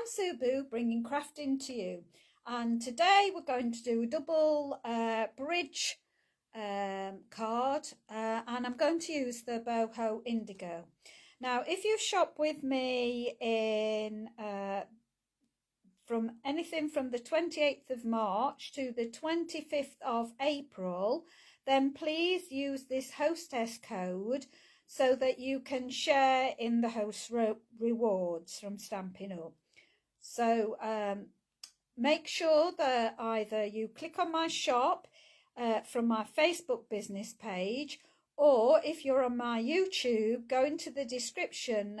I'm Subu, bringing crafting to you, and today we're going to do a double bridge card, and I'm going to use the Boho Indigo. Now, if you shop with me in from anything from the 28th of March to the 25th of April, then please use this hostess code so that you can share in the host rewards from Stampin' Up. So make sure that either you click on my shop from my Facebook business page, or if you're on my YouTube, go into the description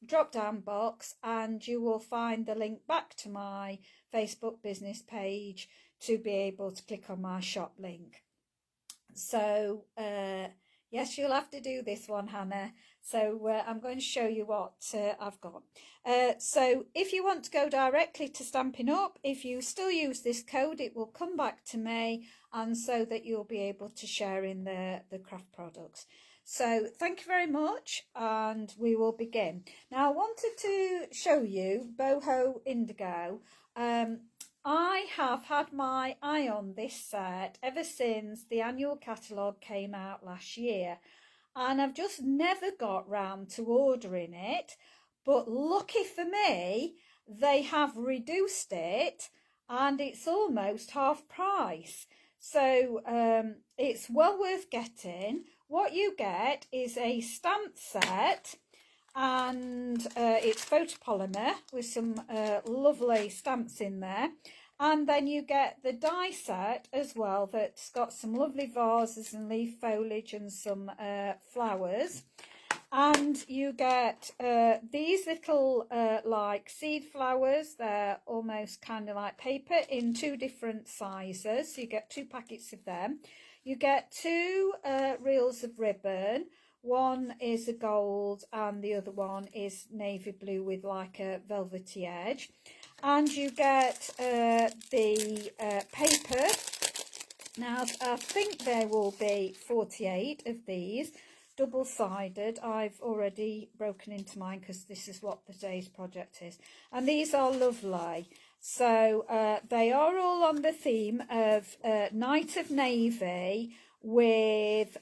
drop down box and you will find the link back to my Facebook business page to be able to click on my shop link. So yes, you'll have to do this one, Hannah. So I'm going to show you what I've got. So if you want to go directly to Stampin' Up, if you still use this code, it will come back to me, and so that you'll be able to share in the craft products. So thank you very much, and we will begin. Now, I wanted to show you Boho Indigo. I have had my eye on this set ever since the annual catalogue came out last year, and I've just never got round to ordering it, but lucky for me, they have reduced it and it's almost half price. So it's well worth getting. What you get is a stamp set, and it's photopolymer with some lovely stamps in there, and then you get the die set as well that's got some lovely vases and leaf foliage and some flowers, and you get these little like seed flowers. They're almost kind of like paper in two different sizes, so you get 2 packets of them. You get 2 reels of ribbon. One is a gold and the other one is navy blue with like a velvety edge. And you get the paper. Now, I think there will be 48 of these, double-sided. I've already broken into mine because this is what today's project is. And these are lovely. So they are all on the theme of Night of Navy with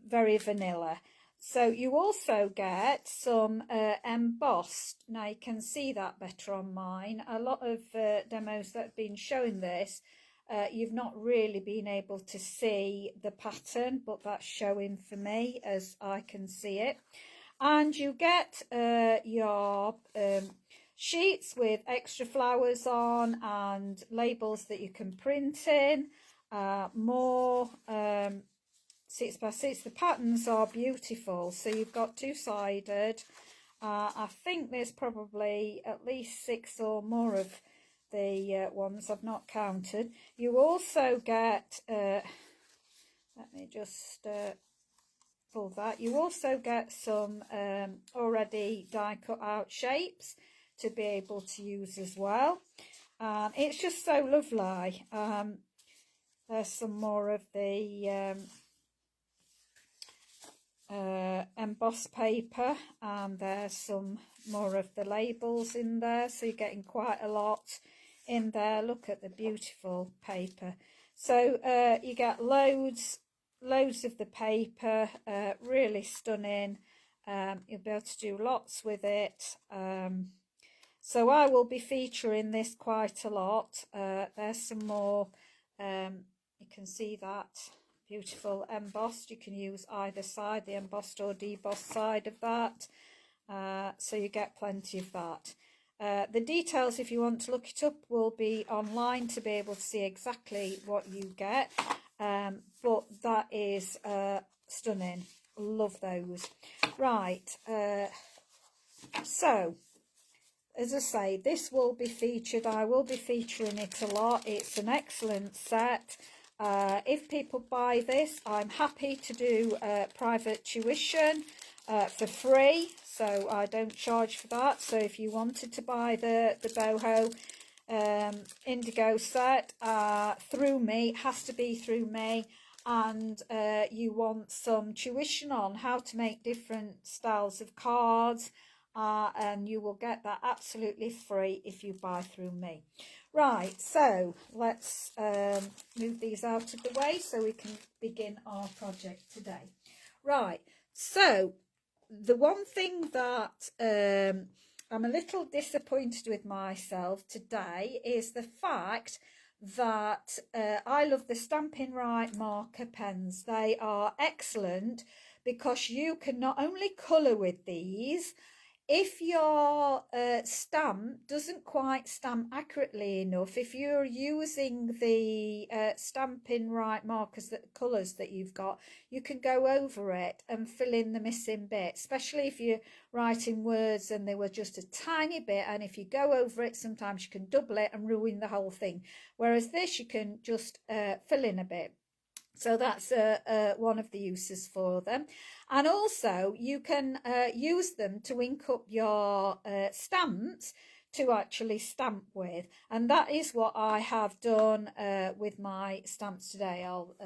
very vanilla. So you also get some embossed. Now you can see that better on mine. A lot of demos that have been showing this, you've not really been able to see the pattern, but that's showing for me as I can see it. And you get your sheets with extra flowers on and labels that you can print in, more 6x6. The patterns are beautiful, so you've got 2-sided. I think there's probably at least 6 or more of the ones, I've not counted. You also get, let me just pull that, you also get some already die cut out shapes to be able to use as well. It's just so lovely. There's some more of the embossed paper, and there's some more of the labels in there, so you're getting quite a lot in there. Look at the beautiful paper. So you get loads of the paper, really stunning. You'll be able to do lots with it. So I will be featuring this quite a lot. There's some more, you can see that beautiful embossed. You can use either side, the embossed or debossed side of that. So you get plenty of that. The details, if you want to look it up, will be online to be able to see exactly what you get. But that is stunning. Love those. Right. So, as I say, this will be featured. I will be featuring it a lot. It's an excellent set. If people buy this, I'm happy to do private tuition for free, so I don't charge for that. So if you wanted to buy the Boho Indigo set through me, it has to be through me, and you want some tuition on how to make different styles of cards and you will get that absolutely free if you buy through me. Right, so let's move these out of the way so we can begin our project today. Right, so the one thing that I'm a little disappointed with myself today is the fact that I love the Stampin' Right marker pens. They are excellent because you can not only colour with these, if your stamp doesn't quite stamp accurately enough, if you're using the Stampin' Right markers, colours that you've got, you can go over it and fill in the missing bit, especially if you're writing words and they were just a tiny bit, and if you go over it, sometimes you can double it and ruin the whole thing, whereas this you can just fill in a bit. So that's one of the uses for them. And also you can use them to ink up your stamps to actually stamp with. And that is what I have done with my stamps today. I'll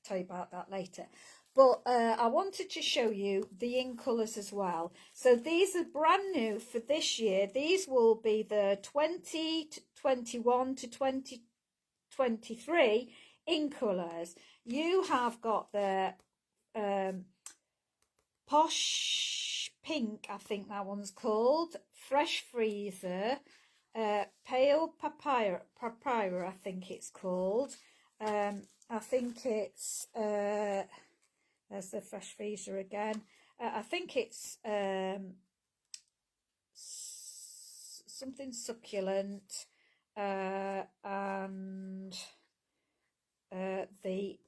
tell you about that later. But I wanted to show you the ink colours as well. So these are brand new for this year. These will be the 2021 to 2023 ink colours. You have got the Posh Pink, I think that one's called, Fresh Freezer, Pale Papaya, I think it's called. I think it's, there's the Fresh Freezer again. I think it's something succulent, and the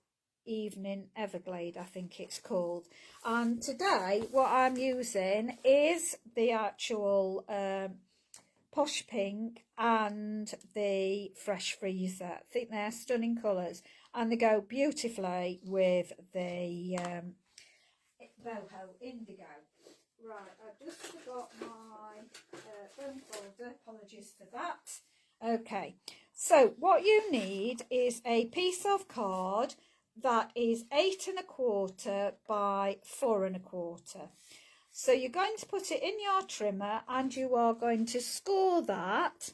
Evening Everglade, I think it's called. And today what I'm using is the actual Posh Pink and the Fresh Freezer. I think they're stunning colours and they go beautifully with the Boho Indigo. Right, I just forgot my film folder, apologies for that. Okay, so what you need is a piece of card that is 8 1/4 by 4 1/4. So you're going to put it in your trimmer and you are going to score that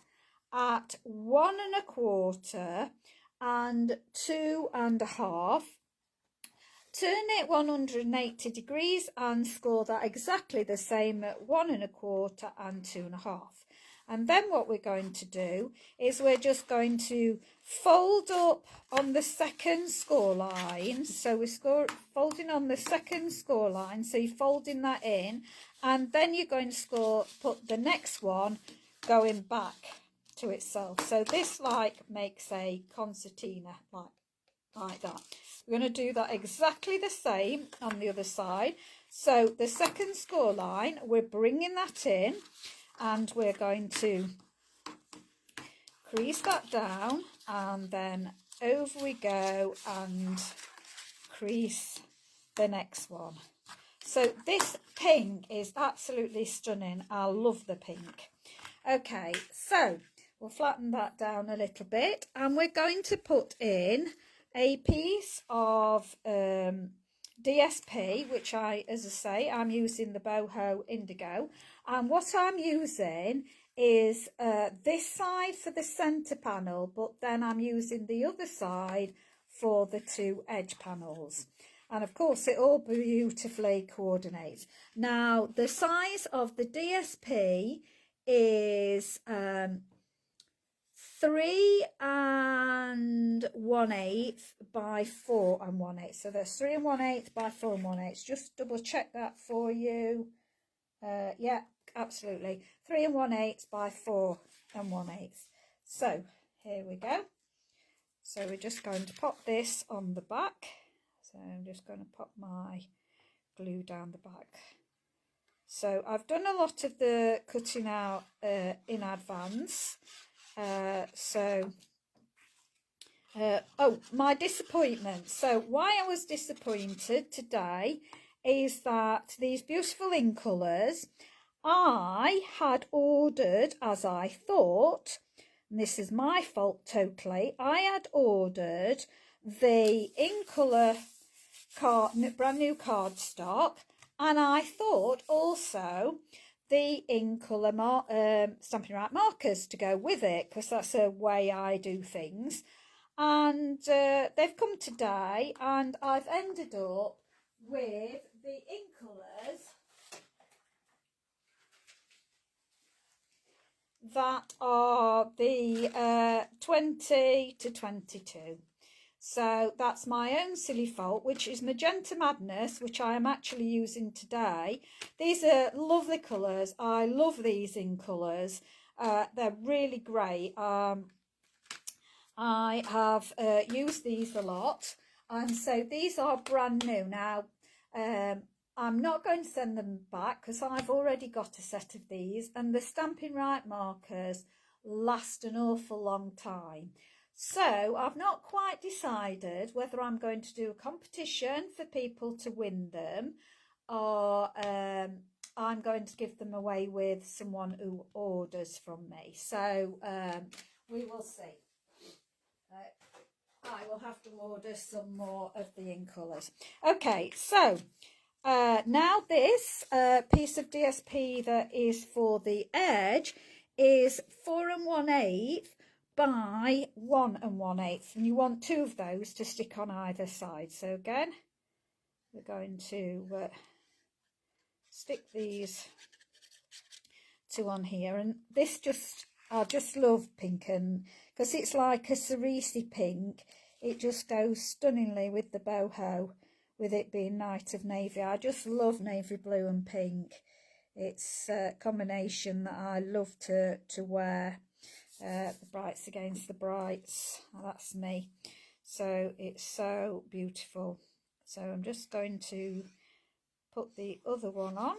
at 1 1/4 and 2 1/2. Turn it 180 degrees and score that exactly the same at 1 1/4 and 2 1/2. And then what we're going to do is we're just going to fold up on the second score line. So we're folding on the second score line. So you're folding that in, and then you're going to put the next one going back to itself. So this makes a concertina like that. We're going to do that exactly the same on the other side. So the second score line, we're bringing that in. And we're going to crease that down, and then over we go and crease the next one. So this pink is absolutely stunning. I love the pink. Okay, so we'll flatten that down a little bit, and we're going to put in a piece of DSP, which as I say, I'm using the Boho Indigo. And what I'm using is this side for the centre panel, but then I'm using the other side for the 2 edge panels. And of course it all beautifully coordinates. Now the size of the DSP is 3 1/8 by 4 1/8. So there's 3 1/8 by 4 1/8. Just double check that for you. Yeah, absolutely. 3 1/8 by 4 1/8. So here we go. So we're just going to pop this on the back. So I'm just going to pop my glue down the back. So I've done a lot of the cutting out in advance. Oh, my disappointment. So why I was disappointed today is that these beautiful ink colours I had ordered, as I thought, and this is my fault totally, I had ordered the ink colour brand new cardstock, and I thought also the in colour Stampin' Right markers to go with it, because that's a way I do things. And they've come today, and I've ended up with the in colours that are the 20 to 22. So that's my own silly fault, which is Magenta Madness, which I am actually using today. These are lovely colours. I love these in colours. They're really great. I have used these a lot, and so these are brand new. Now, I'm not going to send them back because I've already got a set of these, and the Stampin' Right markers last an awful long time. So I've not quite decided whether I'm going to do a competition for people to win them, or I'm going to give them away with someone who orders from me. So we will see. I will have to order some more of the in colours. Okay, so now this piece of DSP that is for the edge is 4 1/8 by 1 1/8, and you want 2 of those to stick on either side. So again, we're going to stick these 2 on here, and this I just love pink, and because it's like a cerise pink, it just goes stunningly with the boho, with it being Night of Navy. I just love navy blue and pink. It's a combination that I love to wear. The brights against the brights, that's me. So it's so beautiful. So I'm just going to put the other one on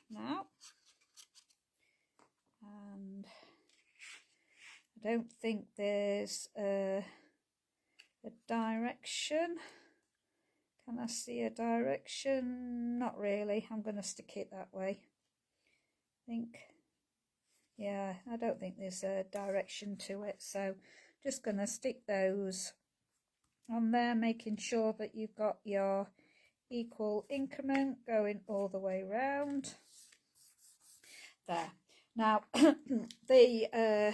now. And I don't think there's a direction. Can I see a direction? Not really. I'm going to stick it that way. I think, yeah, I don't think there's a direction to it. So just going to stick those on there, making sure that you've got your equal increment going all the way around. There. Now, the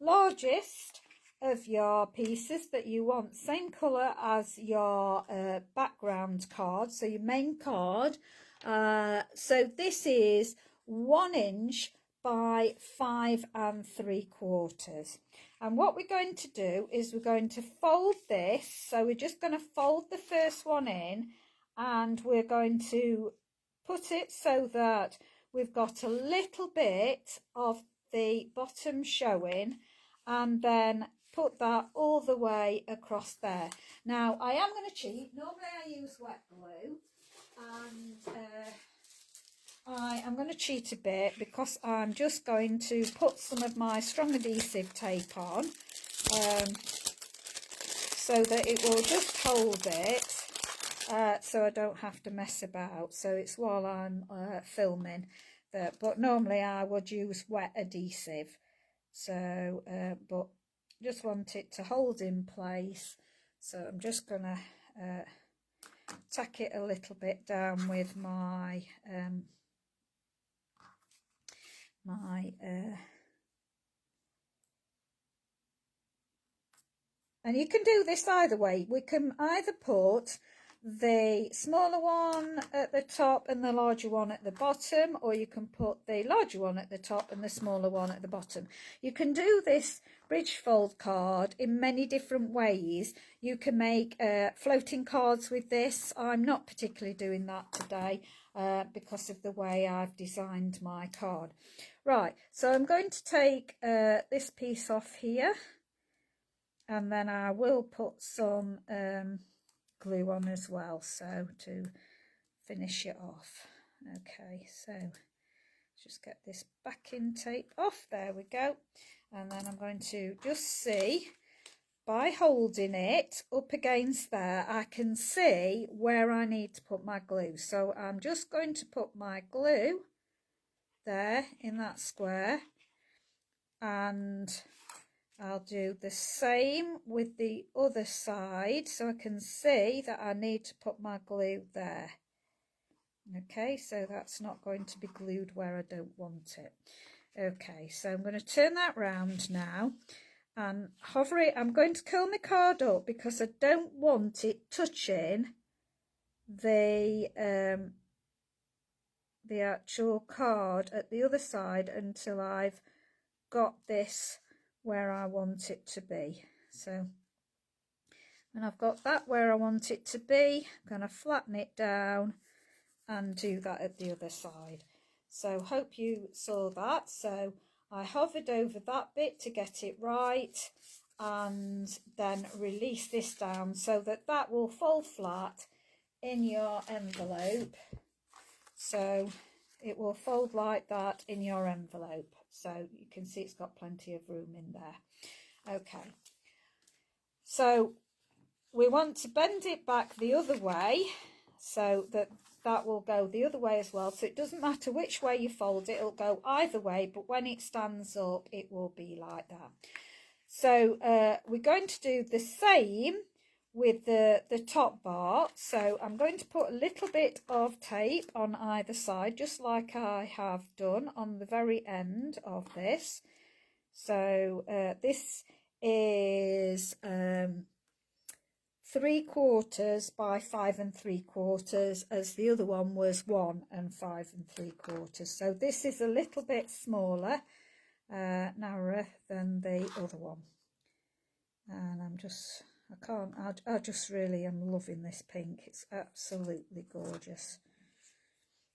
largest of your pieces that you want, same colour as your background card, so your main card. So this is 1 inch by 5 3/4. And what we're going to do is we're going to fold this. So we're just going to fold the first one in, and we're going to put it so that we've got a little bit of the bottom showing, and then put that all the way across there. Now, I am going to cheat. Normally I use wet glue, and I am going to cheat a bit because I'm just going to put some of my strong adhesive tape on, so that it will just hold it, so I don't have to mess about. So it's while I'm filming. But normally I would use wet adhesive. So, but just want it to hold in place. So I'm just going to tack it a little bit down with my and you can do this either way. We can either put the smaller one at the top and the larger one at the bottom, or you can put the larger one at the top and the smaller one at the bottom. You can do this bridge fold card in many different ways. You can make floating cards with this. I'm not particularly doing that today because of the way I've designed my card. Right, so I'm going to take this piece off here, and then I will put some glue on as well, so to finish it off. Okay, so just get this backing tape off. There we go. And then I'm going to just see, by holding it up against there, I can see where I need to put my glue. So I'm just going to put my glue there in that square, and I'll do the same with the other side, so I can see that I need to put my glue there. Okay, so that's not going to be glued where I don't want it. Okay, so I'm going to turn that round now and hover it. I'm going to curl my card up because I don't want it touching the actual card at the other side until I've got this where I want it to be. So when I've got that where I want it to be, I'm going to flatten it down and do that at the other side. So hope you saw that. So I hovered over that bit to get it right and then release this down so that that will fold flat in your envelope. So it will fold like that in your envelope. So you can see it's got plenty of room in there. Okay. So we want to bend it back the other way so that that will go the other way as well. So it doesn't matter which way you fold it, it'll go either way, but when it stands up, it will be like that. So we're going to do the same with the top bar. So I'm going to put a little bit of tape on either side, just like I have done on the very end of this. So this is 3/4 by 5 3/4, as the other one was 1 and 5 3/4. So this is a little bit smaller, narrower than the other one. And I just really am loving this pink. It's absolutely gorgeous.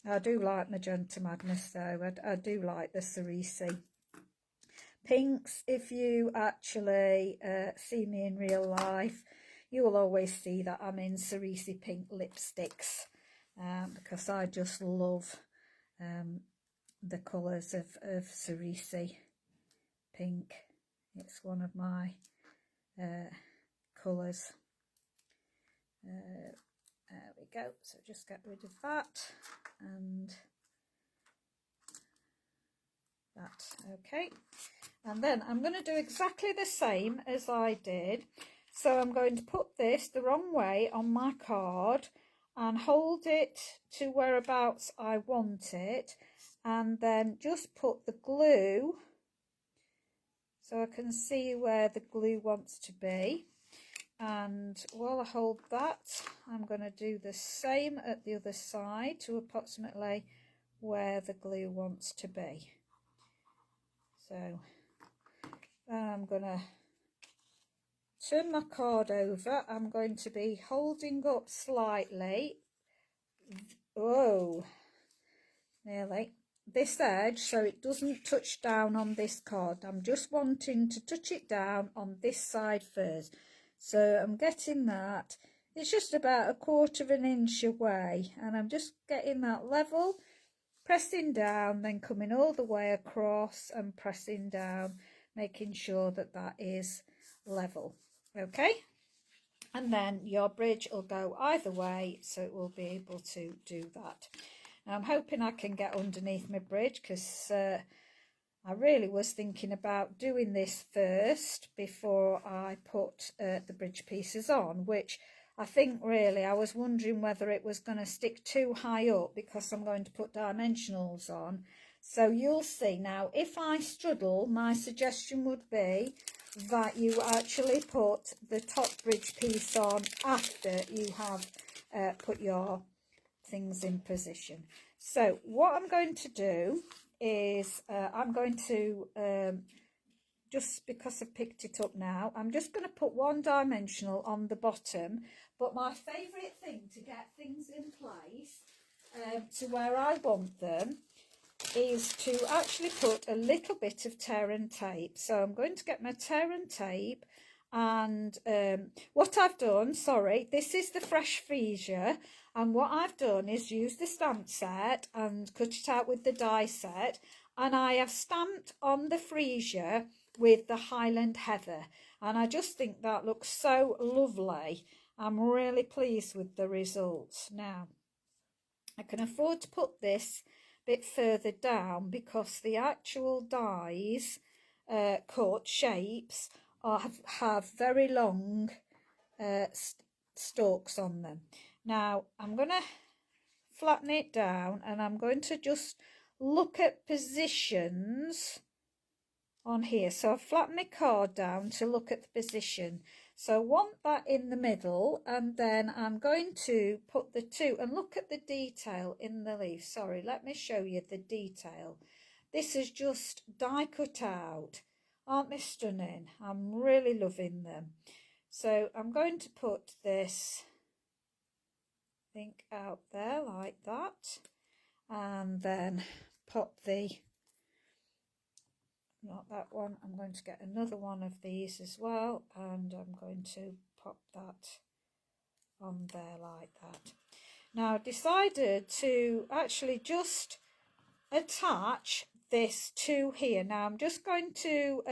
I do like Magenta Madness though. I do like the Cerisi pinks. If you actually see me in real life, you will always see that I'm in Cerisi pink lipsticks because I just love the colours of Cerisi pink. It's one of my colours. There we go. So just get rid of that and that. Okay. And then I'm going to do exactly the same as I did. So I'm going to put this the wrong way on my card and hold it to whereabouts I want it, and then just put the glue so I can see where the glue wants to be. And while I hold that, I'm going to do the same at the other side to approximately where the glue wants to be. So I'm going to turn my card over. I'm going to be holding up slightly, nearly, this edge so it doesn't touch down on this card. I'm just wanting to touch it down on this side first. So I'm getting that. It's just about 1/4 inch away, and I'm just getting that level, pressing down, then coming all the way across and pressing down, making sure that that is level. Okay, and then your bridge will go either way, so it will be able to do that. Now I'm hoping I can get underneath my bridge, because I really was thinking about doing this first before I put the bridge pieces on, which I think really I was wondering whether it was going to stick too high up because I'm going to put dimensionals on. So you'll see. Now if I straddle, my suggestion would be that you actually put the top bridge piece on after you have put your things in position. So what I'm going to do is I'm going to, just because I've picked it up now, I'm just going to put one dimensional on the bottom. But my favourite thing to get things in place to where I want them is to actually put a little bit of tear and tape. So I'm going to get my tear and tape, and what I've done, sorry, this is the fresh freesia, and what I've done is use the stamp set and cut it out with the die set, and I have stamped on the freesia with the Highland Heather, and I just think that looks so lovely. I'm really pleased with the results. Now I can afford to put this bit further down because the actual dies cut shapes have very long stalks on them. Now I'm going to flatten it down, and I'm going to just look at positions on here. So I've flattened my card down to look at the position. So I want that in the middle, and then I'm going to put the two, and look at the detail in the leaf. Sorry, let me show you the detail. This is just die cut out. Aren't they stunning? I'm really loving them. So I'm going to put this thing out there like that, and then pop the, not that one, I'm going to get another one of these as well, and I'm going to pop that on there like that. Now I decided to actually just attach this to here. Now I'm just going to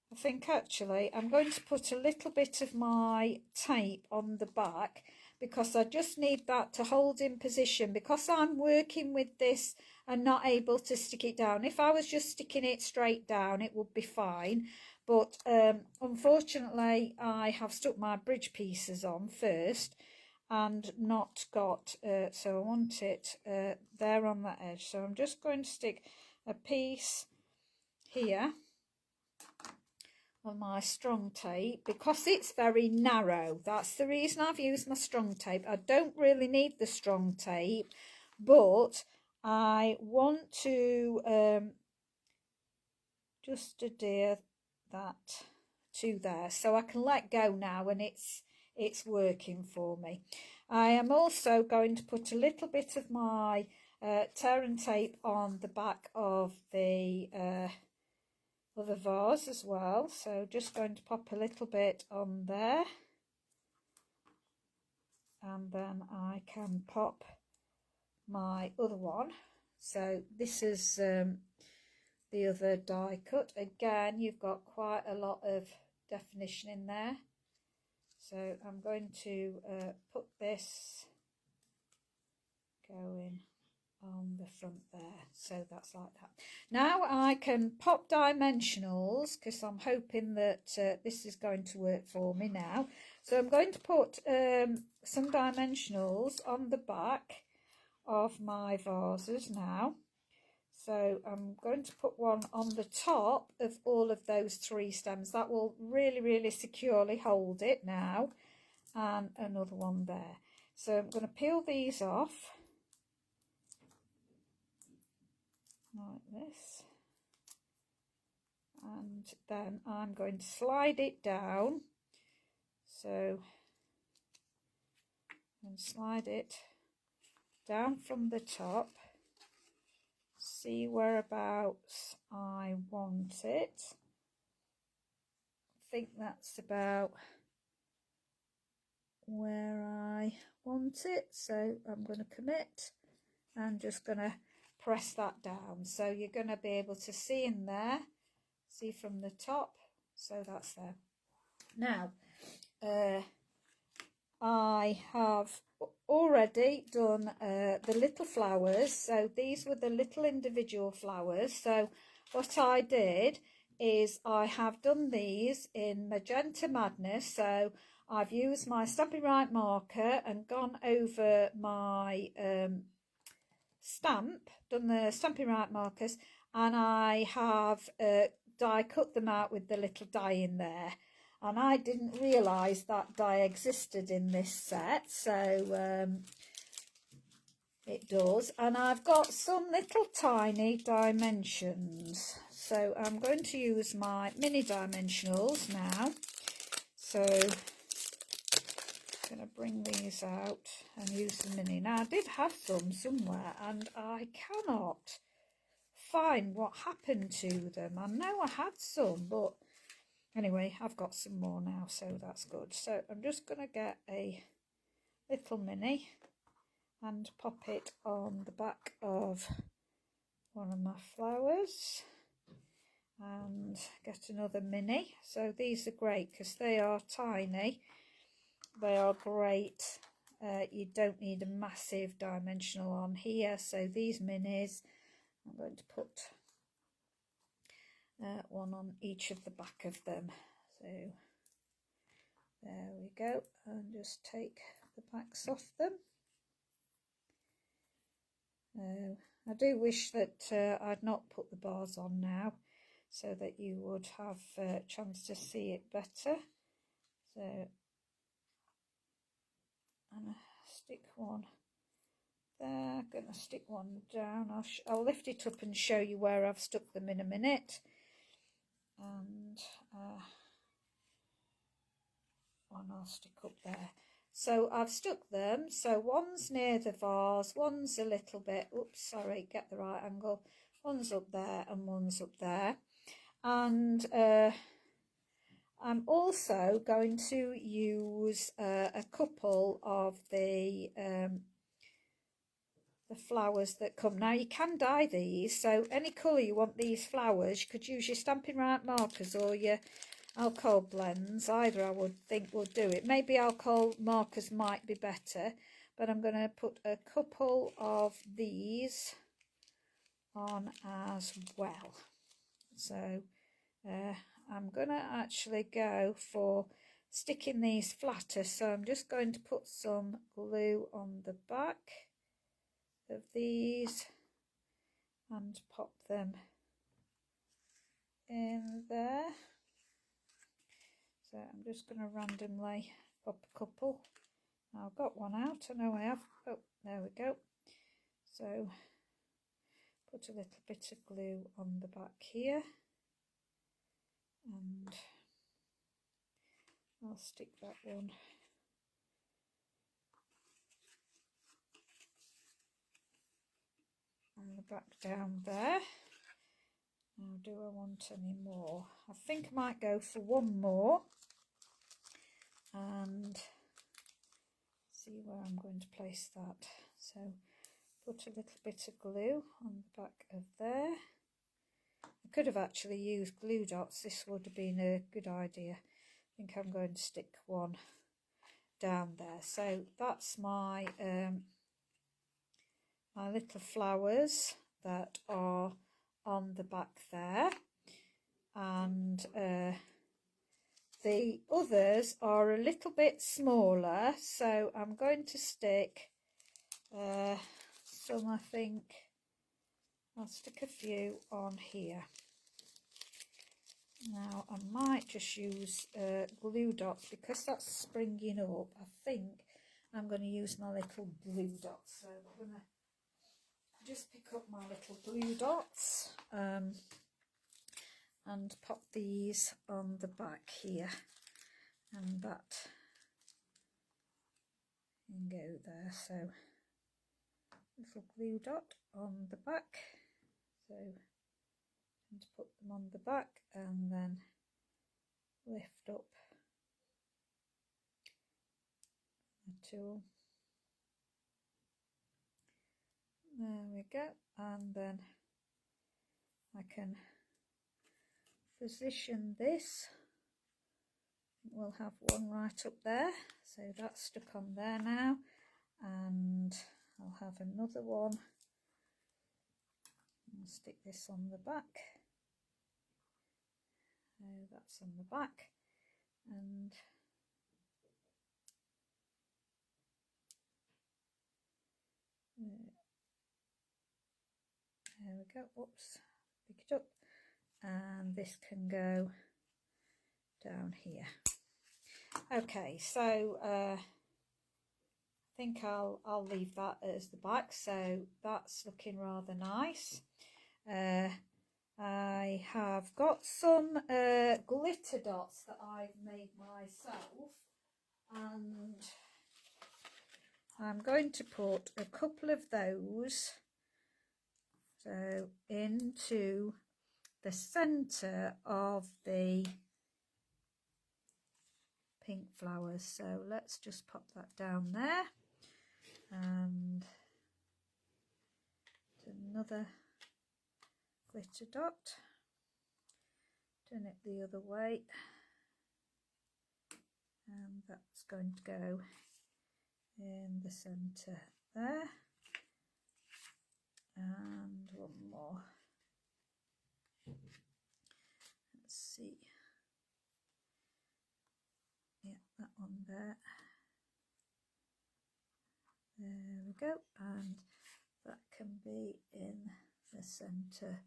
I think actually I'm going to put a little bit of my tape on the back, because I just need that to hold in position, because I'm working with this and not able to stick it down. If I was just sticking it straight down, it would be fine, but unfortunately I have stuck my bridge pieces on first and not got, so I want it there on that edge. So I'm just going to stick a piece here on my strong tape, because it's very narrow. That's the reason I've used my strong tape. I don't really need the strong tape, but I want to just adhere that to there, so I can let go now, and it's working for me. I am also going to put a little bit of my tear and tape on the back of the other vase as well, so just going to pop a little bit on there, and then I can pop my other one. So this is the other die cut. Again, you've got quite a lot of definition in there, so I'm going to put this going on the front there, so that's like that. Now I can pop dimensionals, because I'm hoping that this is going to work for me now. So I'm going to put some dimensionals on the back of my vases now. So I'm going to put one on the top of all of those three stems. That will really securely hold it now, and another one there. So I'm going to peel these off like this, and then I'm going to slide it down, so and slide it down from the top, see whereabouts I want it. I think that's about where I want it, so I'm going to commit and just going to press that down, so you're going to be able to see in there, see from the top, so that's there. Now I have already done the little flowers, so these were the little individual flowers. So what I did is I have done these in Magenta Madness, so I've used my Stampin' Right marker and gone over my stamp, done the Stampin' Right markers, and I have die cut them out with the little die in there, and I didn't realise that die existed in this set, so it does. And I've got some little tiny dimensions, so I'm going to use my mini dimensionals now. So I'm going to bring these out and use the mini. Now I did have some somewhere and I cannot find what happened to them. I know I had some, but anyway, I've got some more now, so that's good. So I'm just going to get a little mini and pop it on the back of one of my flowers, and get another mini. So these are great because they are tiny. They are great. You don't need a massive dimensional on here, so these minis, I'm going to put one on each of the back of them. So there we go, and just take the backs off them. I do wish that I'd not put the bars on now, so that you would have a chance to see it better. So I'm going to stick one there, going to stick one down. I'll lift it up and show you where I've stuck them in a minute. And one I'll stick up there. So I've stuck them, so one's near the vase, one's a little bit, oops, sorry, get the right angle, one's up there and one's up there. And I'm also going to use a couple of the flowers that come. Now you can dye these, so any colour you want these flowers, you could use your Stampin' Right markers or your alcohol blends. Either I would think will do it. Maybe alcohol markers might be better, but I'm going to put a couple of these on as well. So I'm going to actually go for sticking these flatter, so I'm just going to put some glue on the back of these and pop them in there. So I'm just going to randomly pop a couple. Now I've got one out, I know I have. Oh, there we go. So put a little bit of glue on the back here, and I'll stick that one on the back down there. Now, do I want any more? I think I might go for one more and see where I'm going to place that. So put a little bit of glue on the back of there. I could have actually used glue dots, this would have been a good idea. I think I'm going to stick one down there. So that's my my little flowers that are on the back there, and the others are a little bit smaller, so I'm going to stick some, I think I'll stick a few on here. Now I might just use glue dots because that's springing up. I think I'm going to use my little glue dots, so I'm going to just pick up my little glue dots and pop these on the back here, and that can go there. So little glue dot on the back, so and put them on the back and then lift up the tool. There we go, and then I can position this. We'll have one right up there, so that's stuck on there now, and I'll have another one. I'll stick this on the back. So that's on the back, and there we go. Whoops, pick it up, and this can go down here. Okay, so I think I'll leave that as the back. So that's looking rather nice. I have got some glitter dots that I've made myself, and I'm going to put a couple of those so into the centre of the pink flowers. So let's just pop that down there, and another glitter dot, turn it the other way, and that's going to go in the centre there, and one more. Let's see, yeah, that one there. There we go, and that can be in the centre.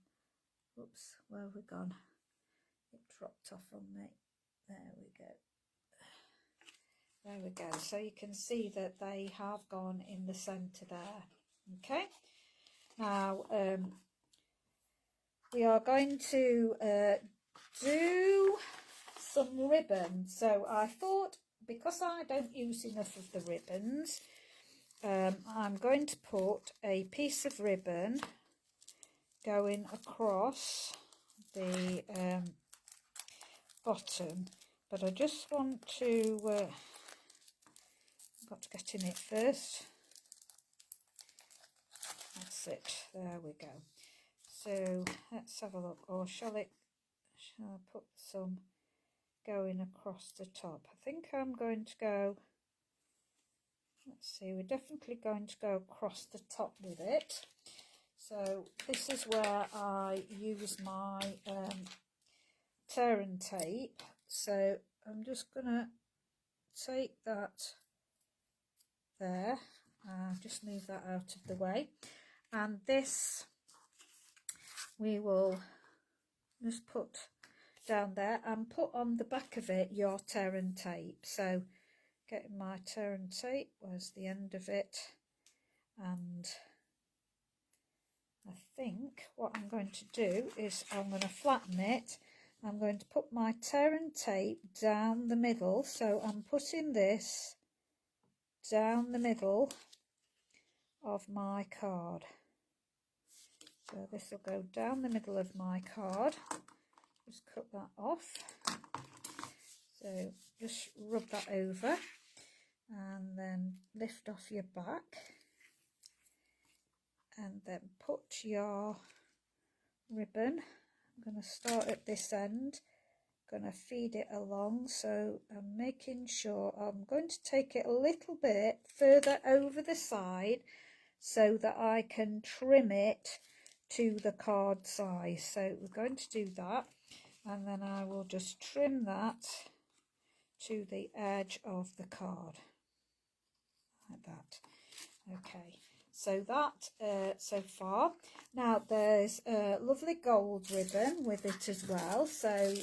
Oops, where have we gone? It dropped off on me. There we go. There we go. So you can see that they have gone in the centre there. Okay. Now we are going to do some ribbon. So I thought, because I don't use enough of the ribbons, I'm going to put a piece of ribbon going across the bottom, but I just want to I've got to get in it first. That's it, there we go. So let's have a look, or shall I put some going across the top? I think I'm going to go, let's see, we're definitely going to go across the top with it. So this is where I use my tear and tape. So I'm just gonna take that there, just move that out of the way, and this we will just put down there and put on the back of it your tear and tape. So getting my tear and tape, where's the end of it, and I think what I'm going to do is I'm going to flatten it. I'm going to put my tear and tape down the middle, so I'm putting this down the middle of my card. So this will go down the middle of my card. Just cut that off. So just rub that over and then lift off your back, and then put your ribbon. I'm going to start at this end, going to feed it along, so I'm making sure I'm going to take it a little bit further over the side so that I can trim it to the card size. So we're going to do that, and then I will just trim that to the edge of the card like that. Okay, so that so far. Now there's a lovely gold ribbon with it as well, so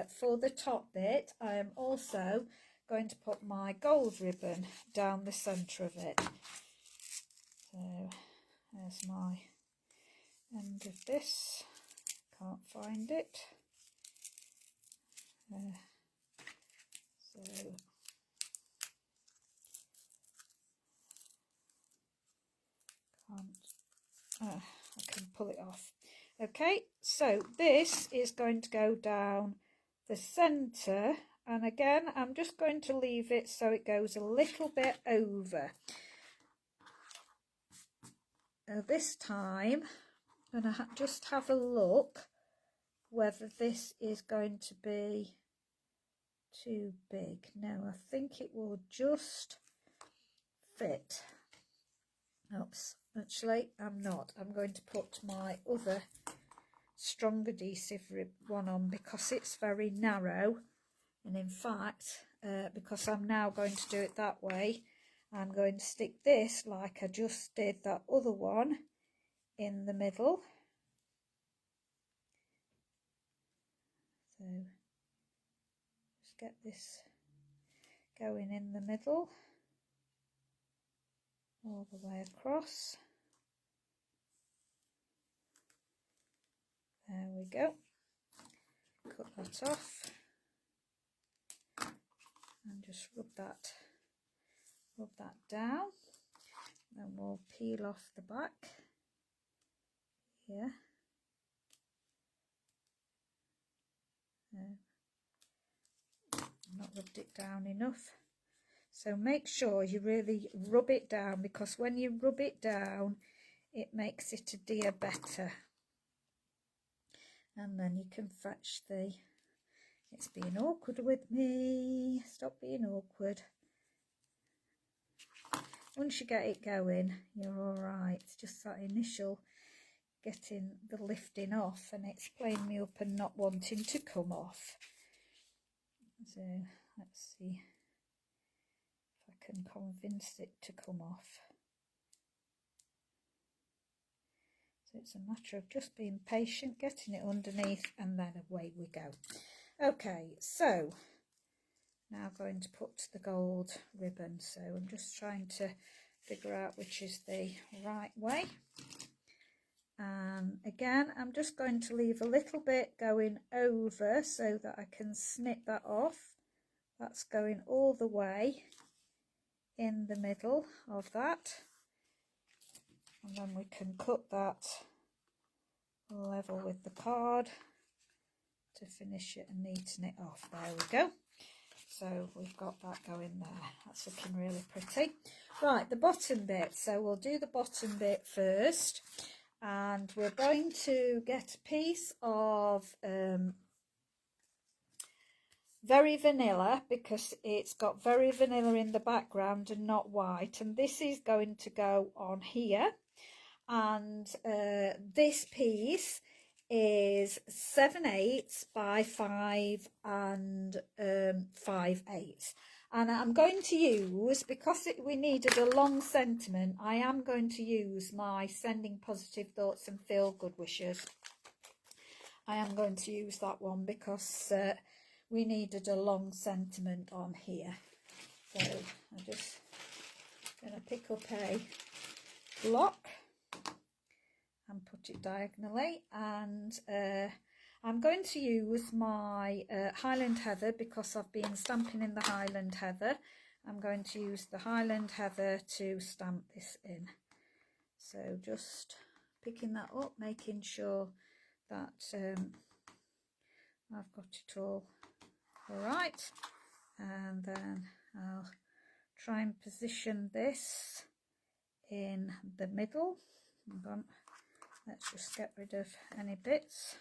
for the top bit I am also going to put my gold ribbon down the centre of it. So there's my end of this, can't find it, so I can pull it off. Okay, so this is going to go down the centre, and again I'm just going to leave it so it goes a little bit over. Now this time I'm going to just have a look whether this is going to be too big. No, I think it will just fit. Oops, actually I'm not. I'm going to put my other strong adhesive one on because it's very narrow, and in fact because I'm now going to do it that way, I'm going to stick this like I just did that other one in the middle. So just get this going in the middle all the way across. There we go. Cut that off and just rub that down. Then we'll peel off the back here. Not rubbed it down enough. So make sure you really rub it down, because when you rub it down it makes it adhere better. And then you can fetch the, it's being awkward with me, stop being awkward. Once you get it going you're alright. It's just that initial getting the lifting off, and it's playing me up and not wanting to come off. So let's see if I can convince it to come off. So it's a matter of just being patient, getting it underneath, and then away we go. Okay, so now going to put the gold ribbon. So I'm just trying to figure out which is the right way. And again, I'm just going to leave a little bit going over so that I can snip that off. That's going all the way in the middle of that. And then we can cut that level with the card to finish it and neaten it off. There we go. So we've got that going there. That's looking really pretty. Right, the bottom bit. So we'll do the bottom bit first. And we're going to get a piece of very vanilla, because it's got very vanilla in the background and not white. And this is going to go on here. And this piece is 7/8 by 5 and 5/8. And I'm going to use, because we needed a long sentiment, I am going to use my Sending Positive Thoughts and Feel Good Wishes. I am going to use that one because we needed a long sentiment on here. So I'm just going to pick up a block and put it diagonally, and I'm going to use my Highland Heather because I've been stamping in the Highland Heather. I'm going to use the Highland Heather to stamp this in. So just picking that up, making sure that I've got it all right, and then I'll try and position this in the middle. Hang on. Let's just get rid of any bits.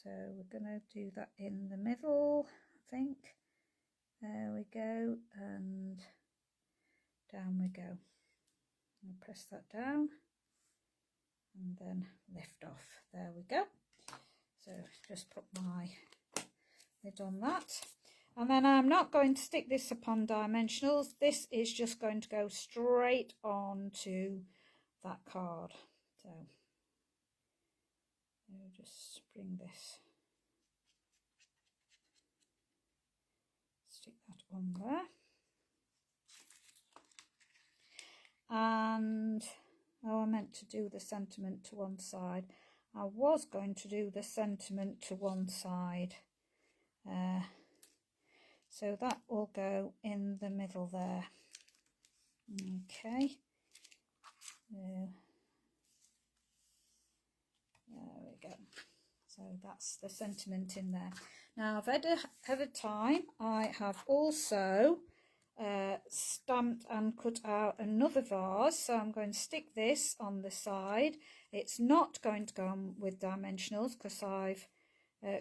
So we're going to do that in the middle, I think. There we go, and down we go. I'll press that down and then lift off. There we go. So just put my lid on that. And then I'm not going to stick this upon dimensionals. This is just going to go straight onto that card. So I'll just bring this, stick that on there. And I meant to do the sentiment to one side. I was going to do the sentiment to one side. So that will go in the middle there. Okay. There we go. So that's the sentiment in there. Now, ahead of time, I have also stamped and cut out another vase. So I'm going to stick this on the side. It's not going to go on with dimensionals because I've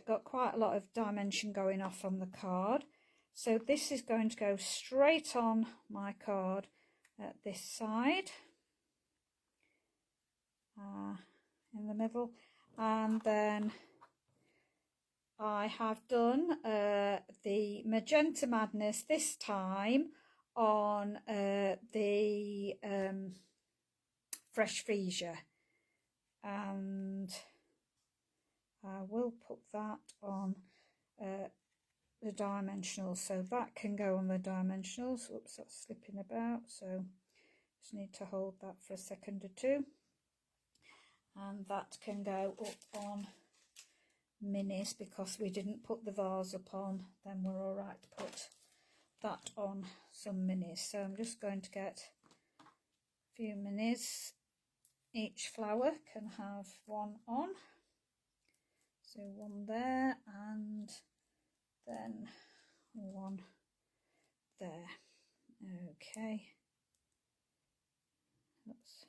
got quite a lot of dimension going off on the card. So this is going to go straight on my card at this side, in the middle. And then I have done the Magenta Madness this time on the Fresh Freesia, and I will put that on the dimensionals, so that can go on the dimensionals. Oops, that's slipping about, so just need to hold that for a second or two. And that can go up on minis because we didn't put the vase up on, then we're all right to put that on some minis. So I'm just going to get a few minis. Each flower can have one on, so one there and then one there. Okay, that's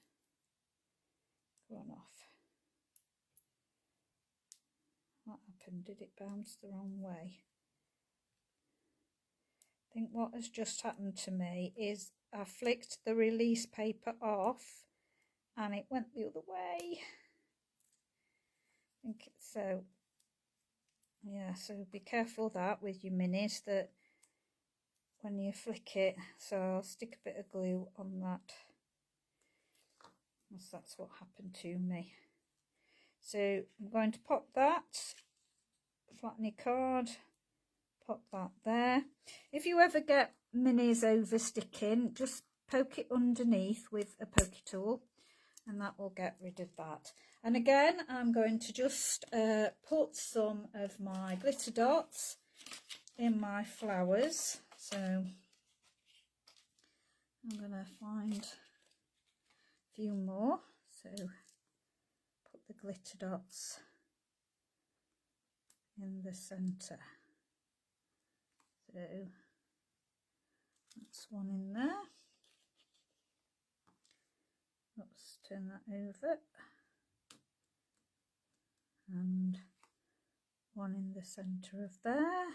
gone off. What happened? Did it bounce the wrong way? I think what has just happened to me is I flicked the release paper off and it went the other way. I think so. Yeah, so be careful that with your minis, that when you flick it. So I'll stick a bit of glue on that. because that's what happened to me. So I'm going to pop that, flatten your card, pop that there. If you ever get minis over sticking, just poke it underneath with a pokey tool and that will get rid of that. And again, I'm going to just put some of my glitter dots in my flowers. So I'm going to find a few more. So put the glitter dots in the centre. So that's one in there. Let's turn that over. And one in the centre of there.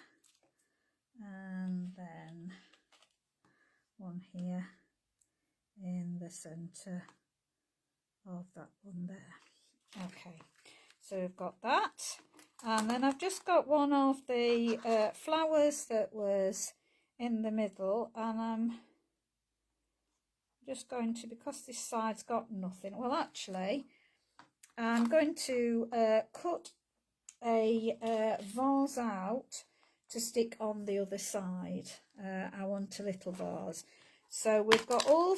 And then one here in the centre of that one there. Okay, so we've got that. And then I've just got one of the flowers that was in the middle, and I'm just going to, because this side's got nothing, well actually I'm going to cut a vase out to stick on the other side. I want a little vase. So we've got all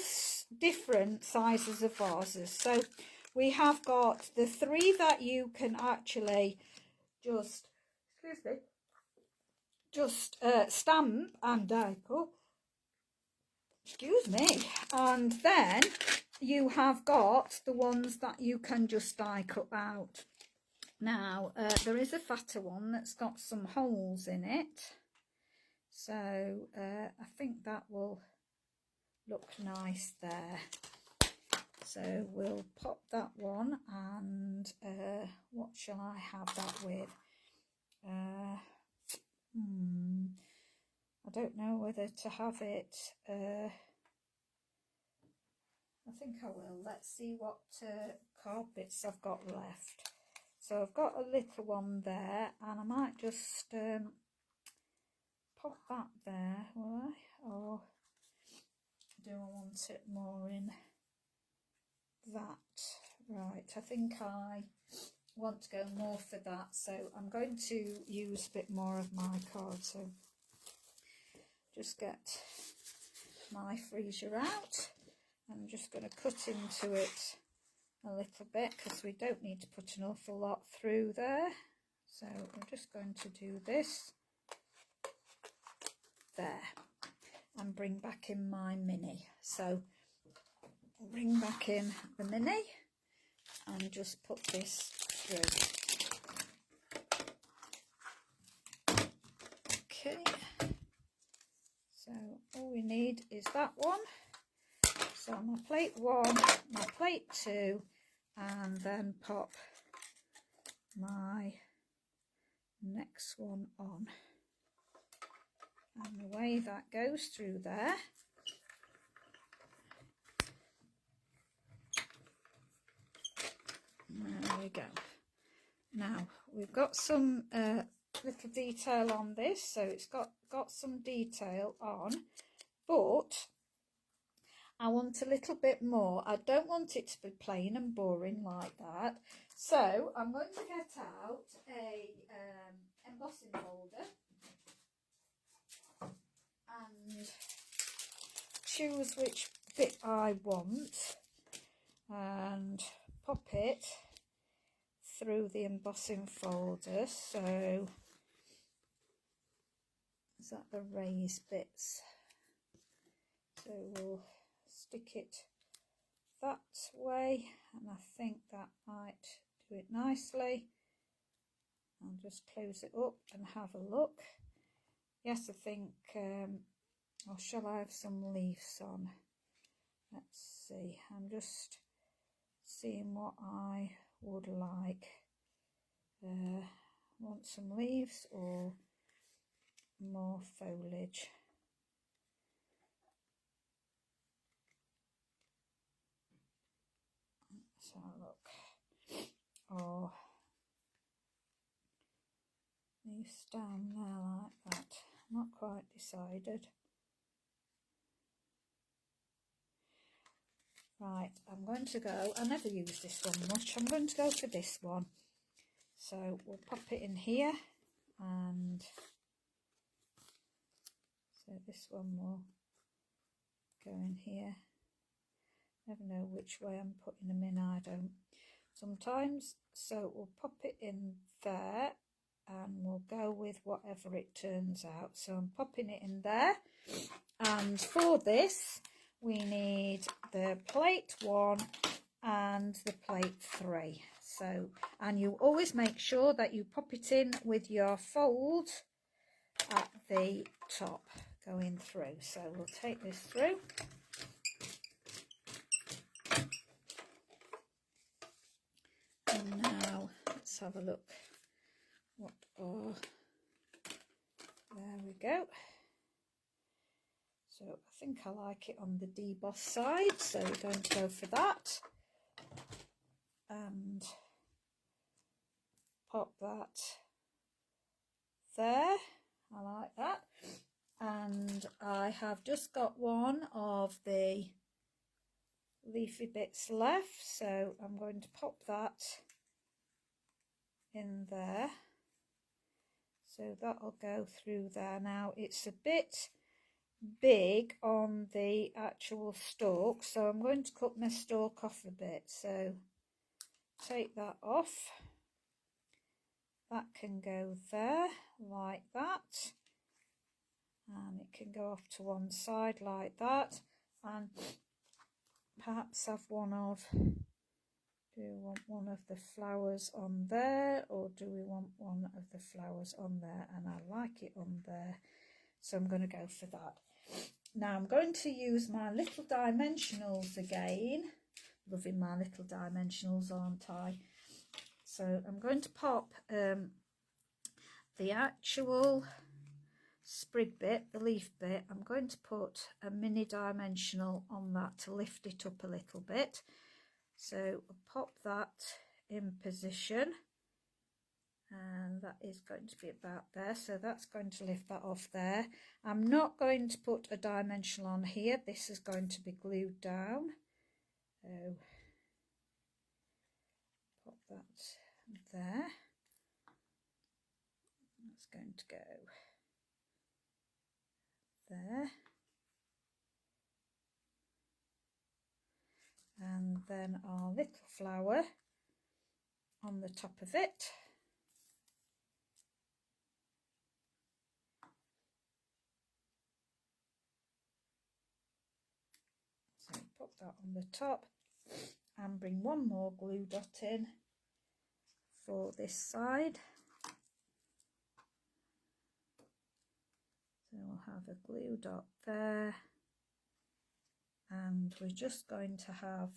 different sizes of vases. So we have got the 3 that you can actually just, stamp and die cut. And then you have got the ones that you can just die cut out. Now there is a fatter one that's got some holes in it, so I think that will look nice there. So we'll pop that one, and what shall I have that with? I don't know whether to have it. I think I will. Let's see what card bits I've got left. So I've got a little one there, and I might just pop that there, will I? Or do I want it more in that? Right, I think I want to go more for that, so I'm going to use a bit more of my card. So just get my freezer out. I'm just going to cut into it a little bit, because we don't need to put an awful lot through there. So I'm just going to do this there and bring back in my mini. So bring back in the mini and just put this through. Okay, so all we need is that one. So my plate 1, my plate 2, and then pop my next one on. And the way that goes through there, there we go. Now we've got some little detail on this, so it's got some detail on, but I want a little bit more. I don't want it to be plain and boring like that. So I'm going to get out a embossing folder and choose which bit I want and pop it through the embossing folder. So is that the raised bits? So we'll stick it that way, and I think that might do it nicely. I'll just close it up and have a look. Yes, I think, or shall I have some leaves on? Let's see, I'm just seeing what I would like. Want some leaves or more foliage? Let's have a look. Or leaves down there like that. Not quite decided. Right, I'm going to go, I never use this one much, I'm going to go for this one. So we'll pop it in here, and so this one will go in here. Never know which way I'm putting them in, I don't sometimes. So we'll pop it in there and we'll go with whatever it turns out. So I'm popping it in there, and for this we need the plate 1 and the plate 3. So, and you always make sure that you pop it in with your fold at the top going through. So we'll take this through. And now let's have a look. There we go. So I think I like it on the deboss side, so we're going to go for that. And pop that there. I like that. And I have just got one of the leafy bits left, so I'm going to pop that in there. So that'll go through there. Now it's a bit big on the actual stalk, so I'm going to cut my stalk off a bit. So take that off. That can go there like that, and it can go off to one side like that, and perhaps have one of, do we want one of the flowers on there, or do we want one of the flowers on there? And I like it on there, so I'm going to go for that. Now I'm going to use my little dimensionals again. Loving my little dimensionals, aren't I? So I'm going to pop the actual sprig bit, the leaf bit, I'm going to put a mini dimensional on that to lift it up a little bit. So I'll pop that in position, and that is going to be about there. So that's going to lift that off there. I'm not going to put a dimensional on here. This is going to be glued down. So pop that there. That's going to go there. And then our little flower on the top of it. So pop that on the top and bring one more glue dot in for this side. So we'll have a glue dot there, and we're just going to have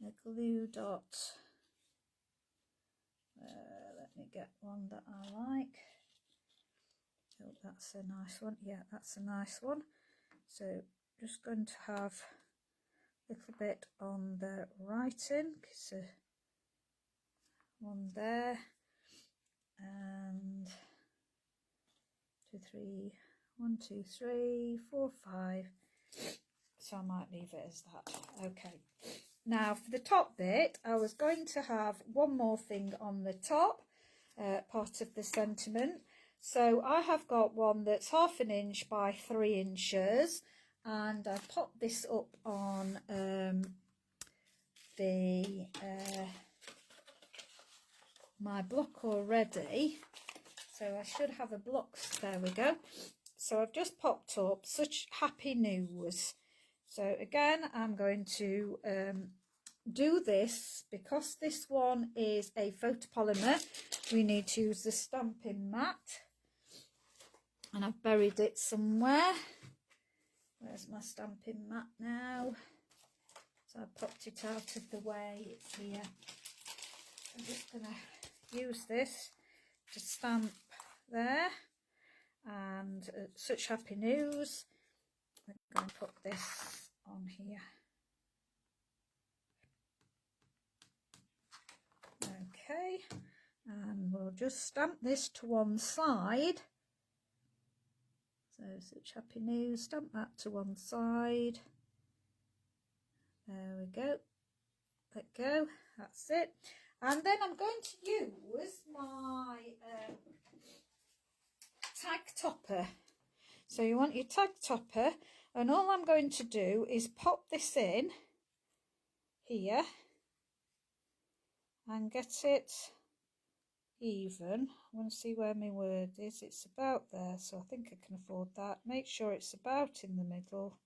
a glue dot. Let me get one that I like. Oh, that's a nice one. Yeah, that's a nice one. So just going to have a little bit on the writing, so one there, and 1 2 3 4 5. So I might leave it as that. Okay, now for the top bit, I was going to have one more thing on the top, part of the sentiment. So I have got one that's 1/2 inch by 3 inches, and I popped this up on my block already. So I should have a block. There we go. So I've just popped up Such Happy News. So again, I'm going to do this because this one is a photopolymer. We need to use the stamping mat, and I've buried it somewhere. Where's my stamping mat now? So I popped it out of the way. It's here. I'm just going to use this to stamp there, and Such Happy News. I'm going to put this on here. Okay, and we'll just stamp this to one side. So Such Happy News, stamp that to one side, There we go. Let go. That's it. And then I'm going to use my tag topper. So you want your tag topper, and all I'm going to do is pop this in here and get it even. I want to see where my word is. It's about there, so I think I can afford that. Make sure it's about in the middle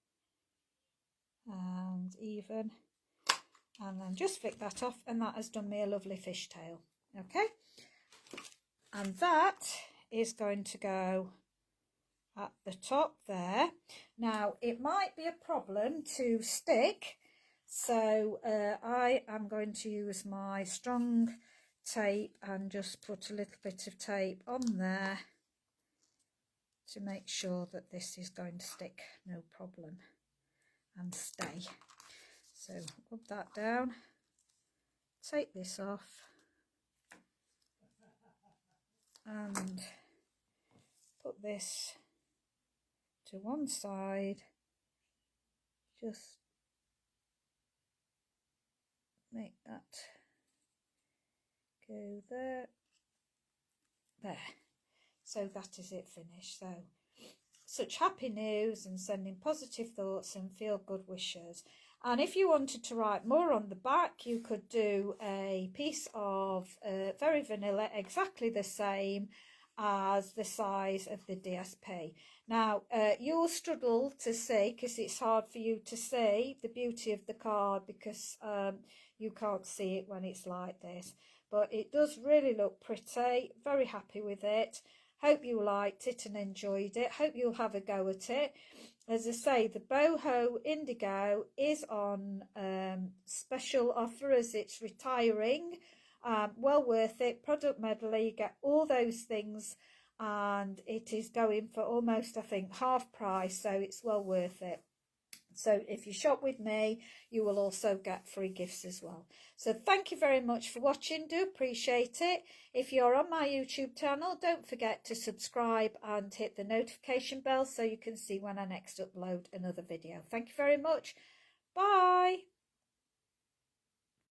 and even, and then just flick that off, and that has done me a lovely fishtail. Okay, and that is going to go at the top there. Now it might be a problem to stick, so I am going to use my strong tape and just put a little bit of tape on there to make sure that this is going to stick no problem and stay. So rub that down, take this off and put this to one side, just make that go there. So that is it finished. So such happy news, and sending positive thoughts and feel good wishes. And if you wanted to write more on the back, you could do a piece of very vanilla, exactly the same as the size of the DSP. Now you'll struggle to see, because it's hard for you to see the beauty of the card, because you can't see it when it's like this, but it does really look pretty. Very happy with it. Hope you liked it and enjoyed it. Hope you'll have a go at it. As I say, the Boho Indigo is on special offer as it's retiring. Well worth it. Product medley, you get all those things, and it is going for almost, I think, half price, so it's well worth it. So if you shop with me, you will also get free gifts as well. So thank you very much for watching. Do appreciate it. If you're on my YouTube channel, don't forget to subscribe and hit the notification bell so you can see when I next upload another video. Thank you very much. Bye.